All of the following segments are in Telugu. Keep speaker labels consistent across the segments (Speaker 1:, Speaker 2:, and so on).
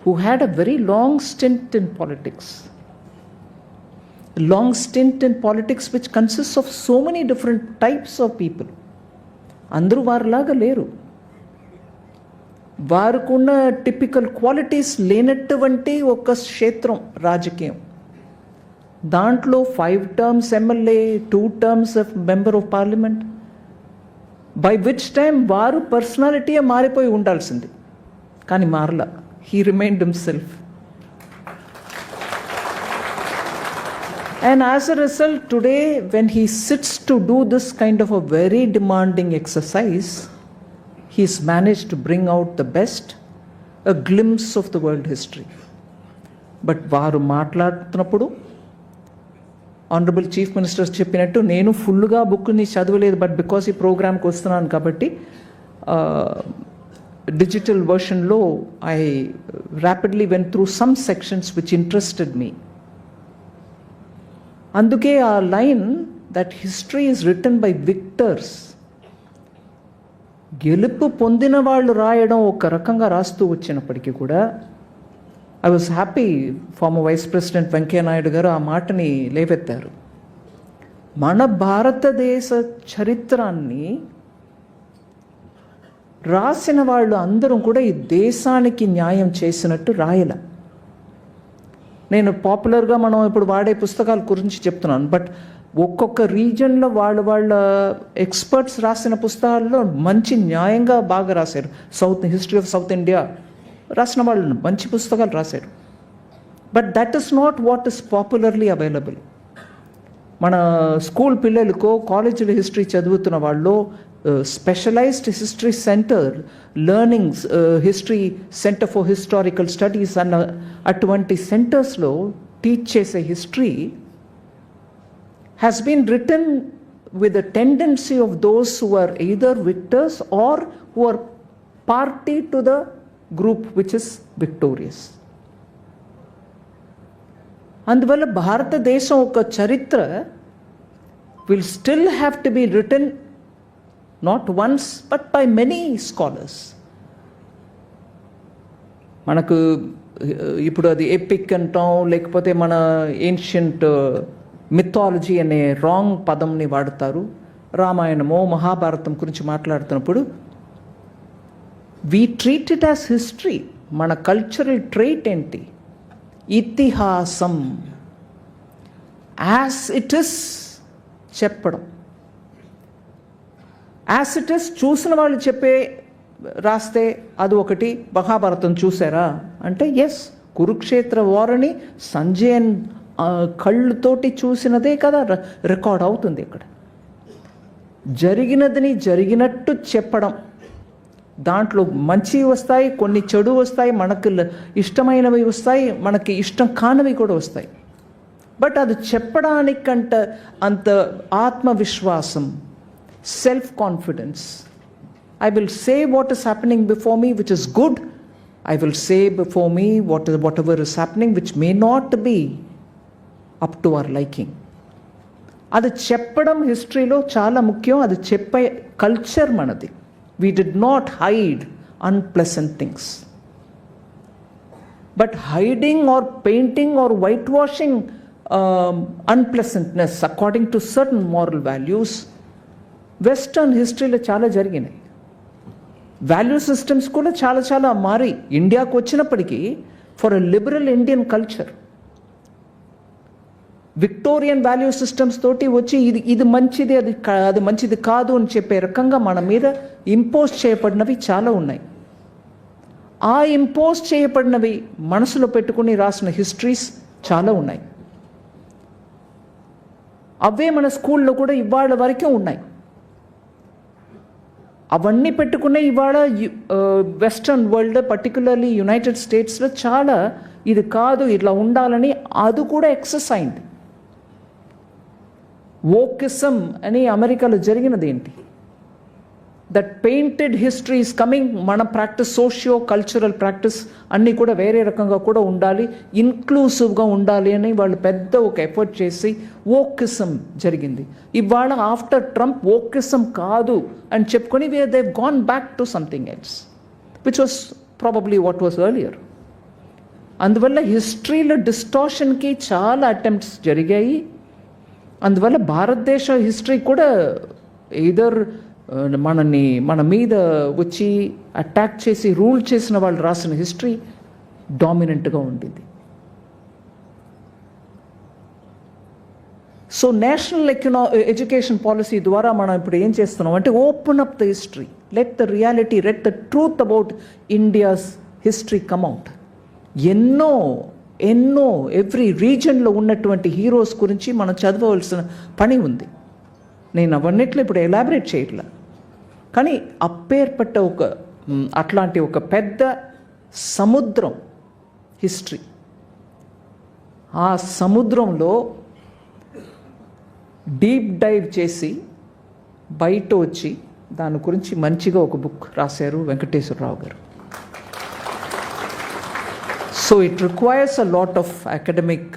Speaker 1: who had a very long stint in politics. A long stint in politics which consists of so many different types of people. అందరూ వారిలాగా లేరు. వారికున్న టిపికల్ క్వాలిటీస్ లేనటువంటి ఒక క్షేత్రం రాజకీయం. దాంట్లో 5 terms MLA, 2 terms member of parliament, by which time వారు పర్సనాలిటీయే మారిపోయి ఉండాల్సింది. కానీ మారలా. He remained himself. And as a result, today, when he sits to do this kind of a very demanding exercise, he's managed to bring out the best, a glimpse of the world history. But varu maatladutunnappudu, Honorable Chief Minister cheppinattu, nenu full-ga book ni chadavaledu, but because ee program ku vastunanu kabatti digital version lo I rapidly went through some sections which interested me. అందుకే ఆ line that history is written by victors, గెలుపు పొందిన వాళ్ళు రాయడం ఒక రకంగా రాస్తూ వచ్చినప్పటికీ కూడా I was happy former vice president Venkaiah Naidu garu ఆ మాటని లేవెత్తారు. మన భారతదేశ చరిత్రాన్ని రాసిన వాళ్ళు అందరం కూడా ఈ దేశానికి న్యాయం చేసినట్టు రాయల. నేను పాపులర్గా మనం ఇప్పుడు వాడే పుస్తకాల గురించి చెప్తున్నాను, బట్ ఒక్కొక్క రీజన్లో వాళ్ళ ఎక్స్పర్ట్స్ రాసిన పుస్తకాల్లో మంచి న్యాయంగా బాగా రాశారు. హిస్టరీ ఆఫ్ సౌత్ ఇండియా రాసిన వాళ్ళు మంచి పుస్తకాలు రాశారు. But that is not what is popularly available. మన స్కూల్ పిల్లలకో కాలేజీలో హిస్టరీ చదువుతున్న వాళ్ళు specialised history centre, learnings history centre for historical studies అన్న అటువంటి సెంటర్స్లో టీచ్ చేసే history has been written with a tendency of those who are either victors or who are party to the group which is victorious. అందువల్ల భారతదేశం ఒక చరిత్ర will still have to be written not once but by many scholars. మనకు ఇప్పుడు అది ఎపిక్ అంటాం, లేకపోతే మన ఏన్షియంట్ మిథాలజీ అనే రాంగ్ పదంని వాడతారు. రామాయణమో మహాభారతం గురించి మాట్లాడుతున్నప్పుడు we treat it as history. మన కల్చరల్ ట్రైట్ ఏంటి? ఇతిహాసం యాజ్ ఇట్ ఇస్ చెప్పడం. యాజ్ ఇట్ ఇస్ చూసిన వాళ్ళు చెప్పే రాస్తే అది ఒకటి. మహాభారతం చూసారా అంటే ఎస్, కురుక్షేత్ర వారని సంజయన్ కళ్ళతోటి చూసినదే కదా రికార్డ్ అవుతుంది. ఇక్కడ జరిగినదని జరిగినట్టు చెప్పడం, దాంట్లో మంచి వస్తాయి, కొన్ని చెడు వస్తాయి, మనకు ఇష్టమైనవి వస్తాయి, మనకి ఇష్టం కానివి కూడా వస్తాయి. బట్ అది చెప్పడానికంట అంత ఆత్మవిశ్వాసం, self confidence. I will say what is happening before me which is good. I will say before me whatever is happening which may not be up to our liking. అది చెప్పడం హిస్టరీలో చాలా ముఖ్యం. అది చెప్పే కల్చర్ మనది. We did not hide unpleasant things. But hiding or painting or whitewashing unpleasantness according to certain moral values, western హిస్టరీలో చాలా జరిగినాయి. వాల్యూ సిస్టమ్స్ కూడా చాలా మారి ఇండియాకు వచ్చినప్పటికీ for a liberal Indian culture Victorian value systems తోటి వచ్చి ఇది మంచిది, అది మంచిది కాదు అని చెప్పే రకంగా మన మీద ఇంపోజ్ చేయబడినవి చాలా ఉన్నాయి. ఆ ఇంపోజ్ చేయబడినవి మనసులో పెట్టుకుని రాసిన హిస్టరీస్ చాలా ఉన్నాయి. అవే మన స్కూల్లో కూడా ఇవాళ వరకే ఉన్నాయి. అవన్నీ పెట్టుకునే ఇవాళ వెస్టర్న్ వరల్డ్, పర్టికులర్లీ యునైటెడ్ స్టేట్స్లో చాలా ఇది కాదు ఇట్లా ఉండాలని అది కూడా ఎక్సెస్ అయింది. వోకిజం అని అమెరికాలో జరిగినది ఏంటి? That painted history is coming. మన ప్రాక్టీస్, సోషియో కల్చరల్ ప్రాక్టీస్ అన్నీ కూడా వేరే రకంగా కూడా ఉండాలి, ఇన్క్లూసివ్గా ఉండాలి అని వాళ్ళు పెద్ద ఒక ఎఫర్ట్ చేసి వోకిజం జరిగింది. ఇవాళ ఆఫ్టర్ ట్రంప్ వోకిజం కాదు అని చెప్పుకొని they gone back to something else which was probably what was earlier. అందువల్ల హిస్టరీలో డిస్టార్షన్కి చాలా అటెంప్ట్స్ జరిగాయి. అందువల్ల భారతదేశ హిస్టరీ కూడా ఎయిదర్ మన మీద వచ్చి అటాక్ చేసి రూల్ చేసిన వాళ్ళు రాసిన హిస్టరీ డామినెంట్గా ఉండింది. సో నేషనల్ ఎడ్యుకేషన్ పాలసీ ద్వారా మనం ఇప్పుడు ఏం చేస్తున్నాం అంటే open up the history, let the reality, let the truth about India's history come out. ఎన్నో ఎవ్రీ రీజన్లో ఉన్నటువంటి హీరోస్ గురించి మనం చదవవలసిన పని ఉంది. నేను అవన్నిట్లో ఇప్పుడు ఎలాబరేట్ చేయట్లా, కానీ అప్పేర్పట్ట అట్లాంటి ఒక పెద్ద సముద్రం హిస్టరీ. ఆ సముద్రంలో డీప్ డైవ్ చేసి బయట వచ్చి దాని గురించి మంచిగా ఒక బుక్ రాశారు వెంకటేశ్వరరావు గారు. So it requires a lot of academic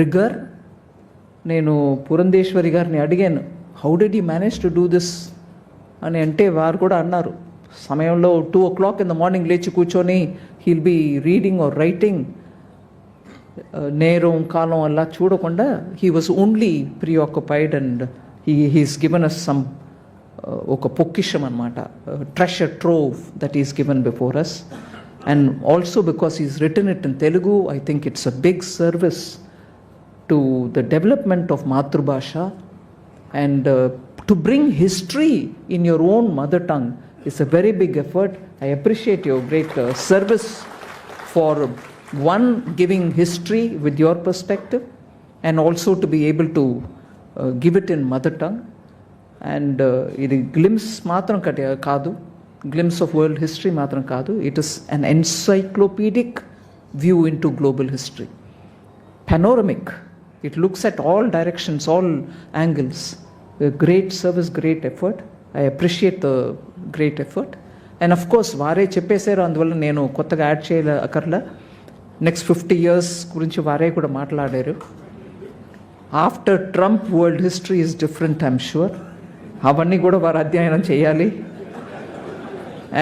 Speaker 1: రిగర్. నేను పురంధేశ్వరి గారిని అడిగాను, how did you manage to do this అని. అంటే వారు కూడా అన్నారు, సమయంలో 2 o'clock in the morning లేచి కూర్చొని he'll be reading or writing, నేరం కాలం అలా చూడకుండా he was only preoccupied and he's given us some ఒక పొక్కిషం అనమాట, treasure trove that is given before us. And also because he's written it in Telugu, I think it's a big service to the development of Matrubhasha, and to bring history in your own mother tongue is a very big effort. I appreciate your great service for one, giving history with your perspective, and also to be able to give it in mother tongue. And ఇది glimpse మాత్రం కాదు, glimpse of world history matram kaadu, it is an encyclopedic view into global history, panoramic, it looks at all directions, all angles. A great service, great effort. I appreciate the great effort. And of course వారే చెప్పేశారు, అందువల్ల నేను కొత్తగా యాడ్ చేయక్కర్లా. నెక్స్ట్ 50 years గురించి వారే కూడా మాట్లాడారు. After Trump world history is different, I'm sure. అవన్నీ కూడా వారు అధ్యయనం చేయాలి.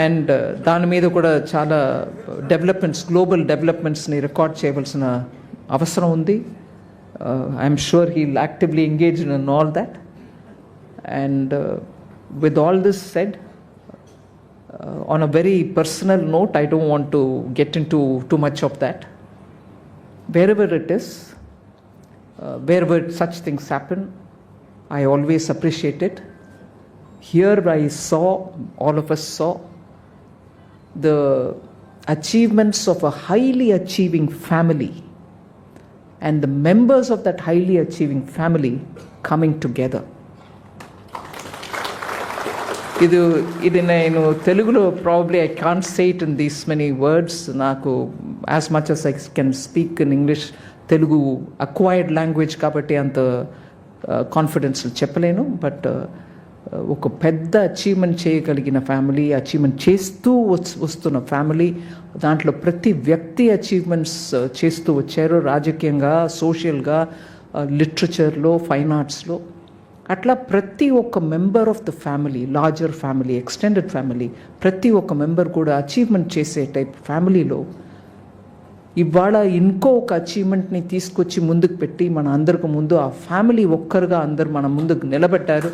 Speaker 1: అండ్ దాని మీద కూడా చాలా డెవలప్మెంట్స్, గ్లోబల్ డెవలప్మెంట్స్ని రికార్డ్ చేయవలసిన అవసరం ఉంది. I'm sure he will actively engage in all that. And with all this said, on a very personal note, I don't want to get into too much of that. Wherever it is, wherever such things happen, I always appreciate it. Here I saw, all of us saw, the achievements of a highly achieving family and the members of that highly achieving family coming together. ఇది నేను తెలుగులో probably I can't say it in these many words. నాకు as much as I can speak in English, Telugu acquired language కాబట్టి అంత కాన్ఫిడెన్స్ చెప్పలేను. బట్ ఒక పెద్ద అచీవ్మెంట్ చేయగలిగిన ఫ్యామిలీ, అచీవ్మెంట్ చేస్తూ వస్తున్న ఫ్యామిలీ, దాంట్లో ప్రతి వ్యక్తి అచీవ్మెంట్స్ చేస్తూ వచ్చారు, రాజకీయంగా, సోషల్గా, లిటరేచర్లో, ఫైన్ ఆర్ట్స్లో. అట్లా ప్రతి ఒక్క member of the family, larger family, extended family, ప్రతి ఒక్క మెంబర్ కూడా అచీవ్మెంట్ చేసే టైప్ ఫ్యామిలీలో ఇవాళ ఇంకో ఒక అచీవ్మెంట్ని తీసుకొచ్చి ముందుకు పెట్టి మన అందరికి ముందు ఆ ఫ్యామిలీ ఒక్కరుగా అందరు మన ముందుకు నిలబెట్టారు.